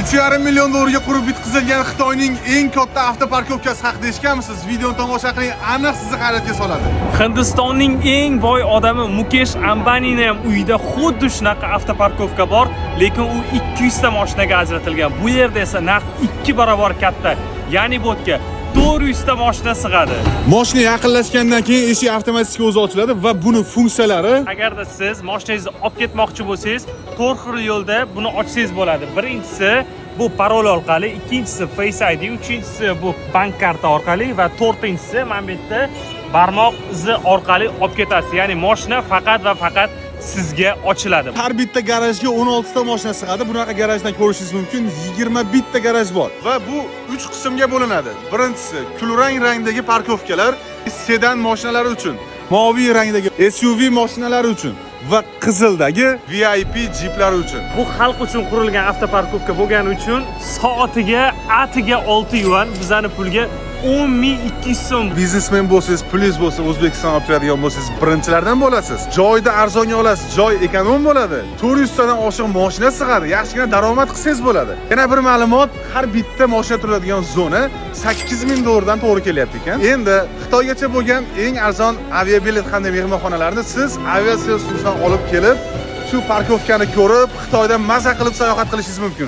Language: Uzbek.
3,5 million dollarga qurib bitkazilgan Xitoyning eng katta avtoparkovkasi haqida eshitganmisiz? Videoni tomosha qiling, aniq sizni hayratga soladi. Hindistonning eng boy odami Mukesh Ambanining ham uyida xuddi shunaqa avtoparkovka bor, lekin u 200 ta mashinaga ajratilgan. Bu yerda esa narx 2 barobar katta. Ya'ni bu yerga 400 ta mashina sig'adi. Mashina yaqinlashgandan keyin eshik avtomatik o'zi ochiladi va buni funksiyalari Agarda siz mashinangizni olib ketmoqchi bo'lsangiz, 4 xil yo'lda buni ochsangiz bo'ladi. Birinchisi bu parol orqali, ikkinchisi Face ID, uchinchisi bu bank karta orqali va to'rtinchisi mana bu yerda barmoq izi orqali olib ketasiz. Ya'ni mashina faqat va faqat sizga ochiladi. har bitta garajga 16 ta mashina sig'adi. Bunaqa garajdan ko'rishingiz mumkin. 21 ta garaj bor va bu 3 qismga bo'linadi. Birinchisi kulrang rangdagi parkovkalar sedan mashinalari uchun, moviy rangdagi SUV mashinalari uchun va qizildagi VIP jiplar uchun. Bu xalq uchun qurilgan avtoparkovka bo'lgani uchun soatiga atiga 6 yuan, bizani pulga 10.200 so'm. Biznesmen bo'lsangiz, pulingiz bo'lsa, O'zbekiston olib turadigan bo'lsangiz, birinchilardan bo'lasiz. Joyda arzonga olasiz, joy ekonom bo'ladi. 400 tadan oshiq mashina sig'adi, yaxshigina daromad qilsangiz bo'ladi. Yana bir ma'lumot, har bitta mashina turadigan zona 8000 dollardan to'g'ri kelyapti ekan. Endi Xitoygacha bo'lgan eng arzon aviabilet hamda mehmonxonalarni siz aviaservisdan olib kelib, shu parkovkani ko'rib, Xitoyda maza qilib sayohat qilishingiz mumkin.